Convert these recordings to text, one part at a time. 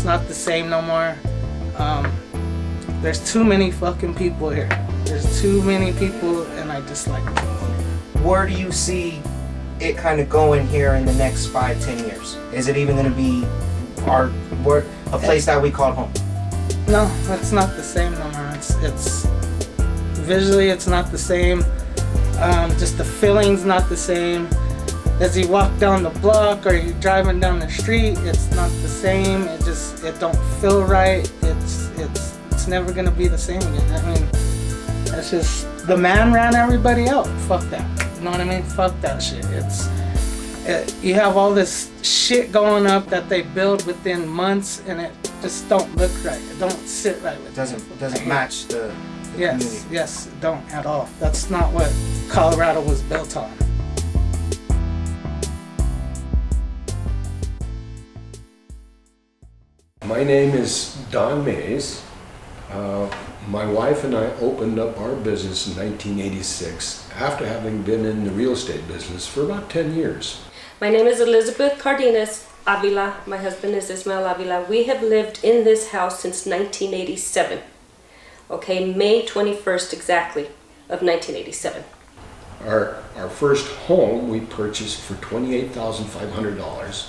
It's not the same no more. There's too many fucking people here. There's too many people, and I dislike it. Where do you see it kind of going here in the next 5-10 years? Is it even going to be a place that we call home? No, it's not the same no more. It's visually, it's not the same. Just the feeling's not the same. As you walk down the block or you're driving down the street, it's not the same. It don't feel right. It's never gonna be the same again. I mean, it's just, the man ran everybody out. Fuck that. You know what I mean? Fuck that shit. You have all this shit going up that they build within months, and it just don't look right. It don't sit right with It doesn't match the community. Yes, it don't at all. That's not what Colorado was built on. My name is Don Mays. My wife and I opened up our business in 1986 after having been in the real estate business for about 10 years. My name is Elizabeth Cardenas Avila. My husband is Ismael Avila. We have lived in this house since 1987. Okay, May 21st exactly of 1987. Our first home we purchased for $28,500.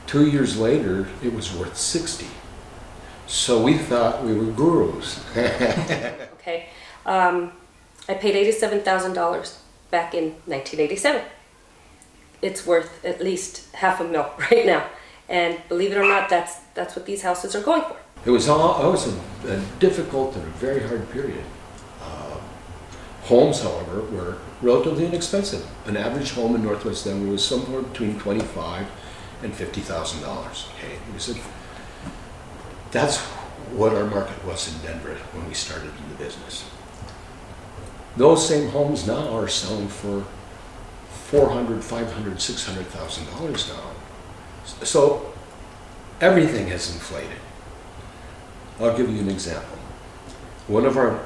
2 years later, it was worth $60,000. So we thought we were gurus. Okay, I paid $87,000 back in 1987. It's worth at least $500,000 right now, and believe it or not, that's what these houses are going for. It was a difficult and a very hard period. Homes, however, were relatively inexpensive. An average home in Northwest Denver was somewhere between $25,000 and $50,000. Okay, that's what our market was in Denver when we started in the business. Those same homes now are selling for $400,000, $500,000, $600,000 now. So everything has inflated. I'll give you an example. One of our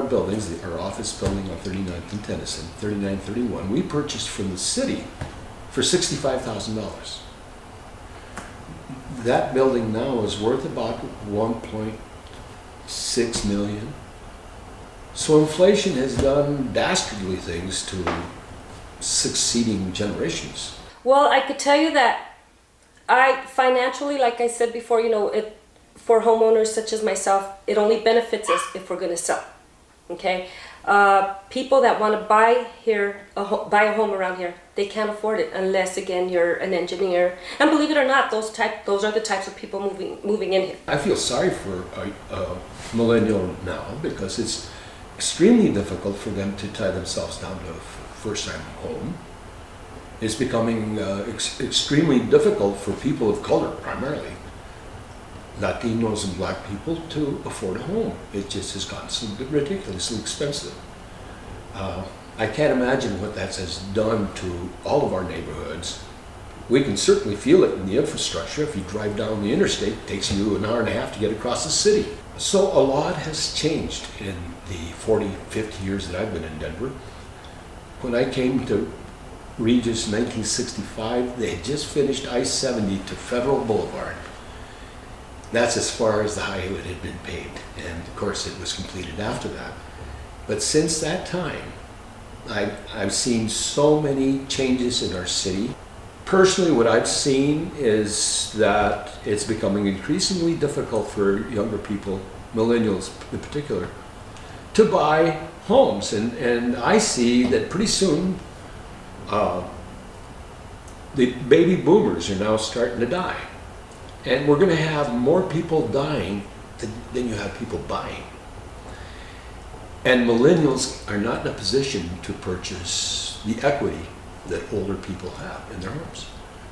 buildings, our office building on 39th and Tennyson, 3931, we purchased from the city for $65,000. That building now is worth about $1.6 million. So inflation has done dastardly things to succeeding generations. Well, I could tell you that financially, like I said before, for homeowners such as myself, it only benefits us if we're going to sell. Okay, people that want to buy a home around here, they can't afford it unless, again, you're an engineer. And believe it or not, those are the types of people moving in here. I feel sorry for a millennial now because it's extremely difficult for them to tie themselves down to a first-time home. It's becoming extremely difficult for people of color, primarily, Latinos and Black people, to afford a home. It just has gotten so ridiculously expensive. I can't imagine what that has done to all of our neighborhoods. We can certainly feel it in the infrastructure. If you drive down the interstate, it takes you an hour and a half to get across the city. So a lot has changed in the 40, 50 years that I've been in Denver. When I came to Regis in 1965, they had just finished I-70 to Federal Boulevard. That's as far as the highway had been paved, and of course it was completed after that. But since that time, I've seen so many changes in our city. Personally, what I've seen is that it's becoming increasingly difficult for younger people, millennials in particular, to buy homes. And I see that pretty soon the baby boomers are now starting to die. And we're going to have more people dying than you have people buying. And millennials are not in a position to purchase the equity that older people have in their homes.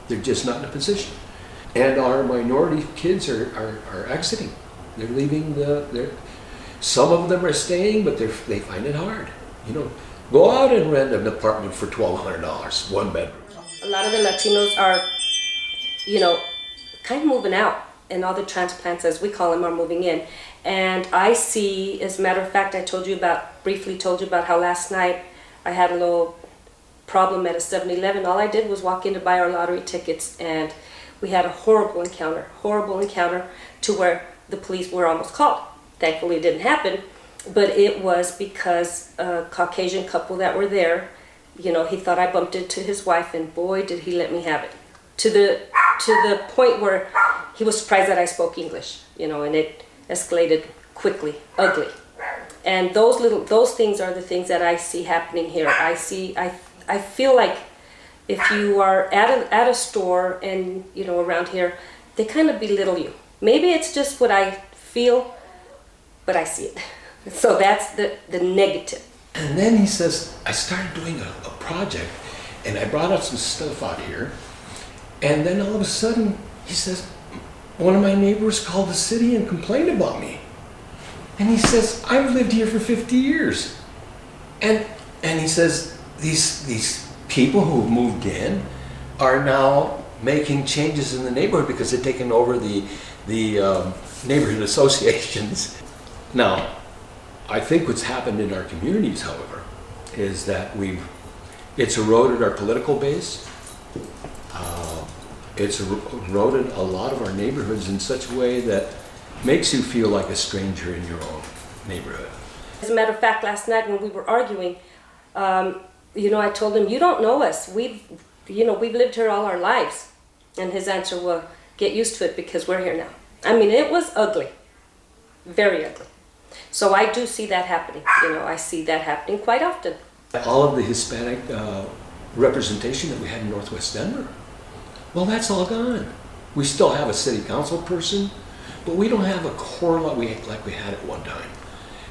They're just not in a position. And our minority kids are exiting. They're leaving some of them are staying, but they find it hard. Go out and rent an apartment for $1,200, one bedroom. A lot of the Latinos are, kind of moving out, and all the transplants, as we call them, are moving in. And I see, as a matter of fact, I briefly told you about how last night I had a little problem at a 7-Eleven. All I did was walk in to buy our lottery tickets, and we had a horrible encounter to where the police were almost called. Thankfully it didn't happen, but it was because a Caucasian couple that were there, you know, he thought I bumped into his wife, and boy did he let me have it. To the point where he was surprised that I spoke English, you know, and it escalated quickly, ugly. And those things are the things that I see happening here. I feel like if you are at a store and, you know, around here, they kind of belittle you. Maybe it's just what I feel, but I see it. So that's the negative. And then he says, I started doing a project, and I brought out some stuff out here, and then all of a sudden, he says, one of my neighbors called the city and complained about me. And he says, I've lived here for 50 years. And he says, these people who moved in are now making changes in the neighborhood because they've taken over the neighborhood associations. Now, I think what's happened in our communities, however, is that it's eroded our political base. It's eroded a lot of our neighborhoods in such a way that makes you feel like a stranger in your own neighborhood. As a matter of fact, last night when we were arguing, you know, I told him, you don't know us. We've lived here all our lives. And his answer was, get used to it because we're here now. I mean, it was ugly, very ugly. So I do see that happening. You know, I see that happening quite often. All of the Hispanic representation that we had in Northwest Denver, well, that's all gone. We still have a city council person, but we don't have a core like we had at one time.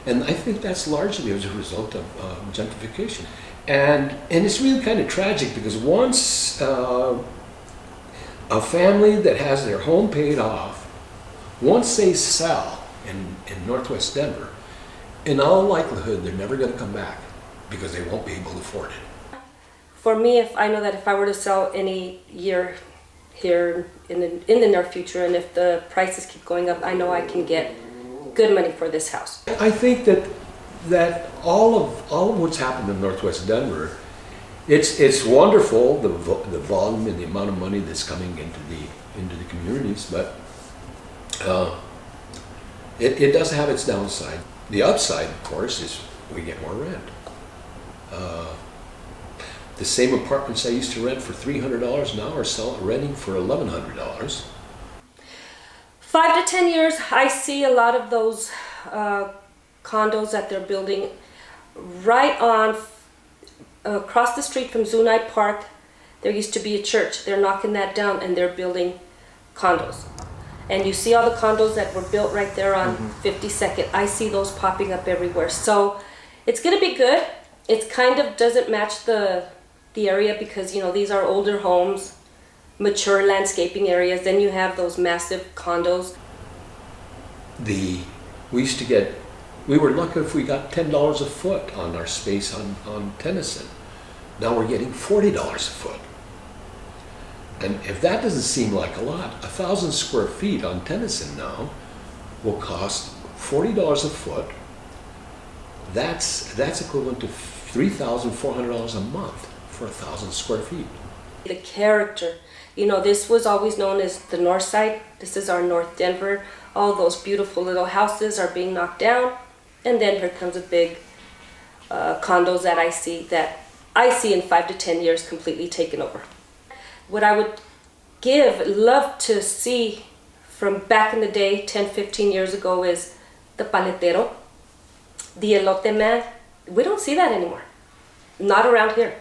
And I think that's largely as a result of gentrification. And it's really kind of tragic because once a family that has their home paid off, once they sell in Northwest Denver, in all likelihood, they're never going to come back because they won't be able to afford it. For me, if I were to sell any year here in the near future, and if the prices keep going up, I know I can get good money for this house. I think that all of what's happened in Northwest Denver, it's wonderful, the volume and the amount of money that's coming into the communities, but it does have its downside. The upside, of course, is we get more rent. The same apartments I used to rent for $300 now are renting for $1,100. 5 to 10 years, I see a lot of those condos that they're building right on across the street from Zunai Park. There used to be a church. They're knocking that down and they're building condos. And you see all the condos that were built right there on 52nd. I see those popping up everywhere. So it's going to be good. It kind of doesn't match the area because, you know, these are older homes, mature landscaping areas. Then you have those massive condos. We were lucky if we got $10 a foot on our space on Tennyson. Now we're getting $40 a foot. And if that doesn't seem like a lot, 1,000 square feet on Tennyson now will cost $40 a foot. That's equivalent to $3,400 a month for 1,000 square feet. The character, you know, this was always known as the Northside. This is our North Denver. All those beautiful little houses are being knocked down, and then here comes a big condos that I see in 5 to 10 years completely taken over. What I would love to see from back in the day, 10, 15 years ago, is the paletero, the elote man. We don't see that anymore. Not around here.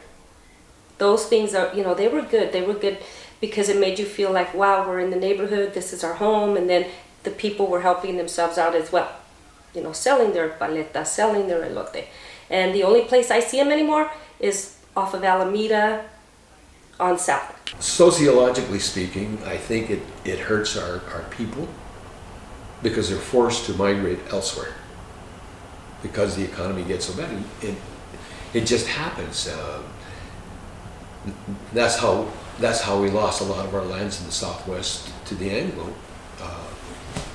Those things are, you know, they were good. They were good because it made you feel like, wow, we're in the neighborhood, this is our home, and then the people were helping themselves out as well. You know, selling their paleta, selling their elote. And the only place I see them anymore is off of Alameda on South. Sociologically speaking, I think it hurts our people because they're forced to migrate elsewhere because the economy gets so bad. It just happens. That's how we lost a lot of our lands in the Southwest to the Anglo.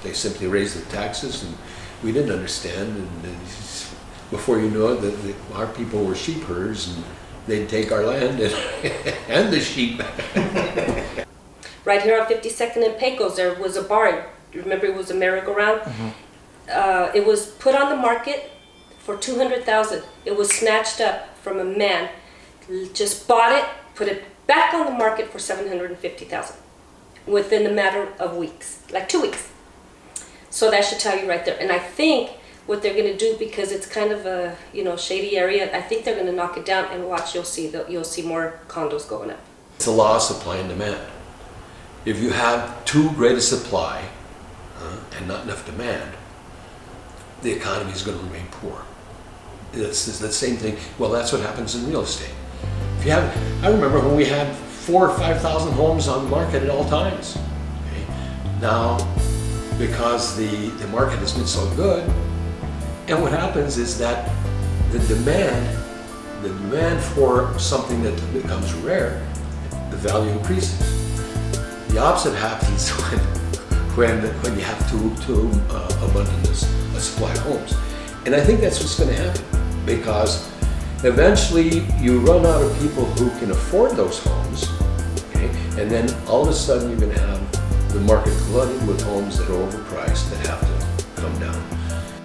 They simply raised the taxes, and we didn't understand. And before you know it, our people were sheep herders, and they'd take our land and the sheep. Right here on 52nd and Pecos, there was a barn. Remember, it was a merry-go-round? It was put on the market for $200,000. It was snatched up from a man, just bought it, put it back on the market for $750,000 within a matter of weeks, like 2 weeks. So that should tell you right there. And I think what they're going to do, because it's kind of a shady area, I think they're going to knock it down and watch. You'll see more condos going up. It's a law of supply and demand. If you have too great a supply and not enough demand, the economy is going to remain poor. It's the same thing. Well, that's what happens in real estate. If you have, I remember when we had 4,000 or 5,000 homes on the market at all times. Okay? Now, because the market has been so good, and what happens is that the demand for something that becomes rare, the value increases. The opposite happens when you have too abundant a supply of homes. And I think that's what's going to happen, because eventually you run out of people who can afford those homes, okay? And then all of a sudden you're going to have the market flooded with homes that are overpriced that have to come down.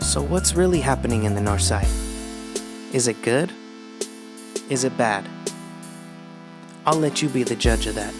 So what's really happening in the Northside? Is it good? Is it bad? I'll let you be the judge of that.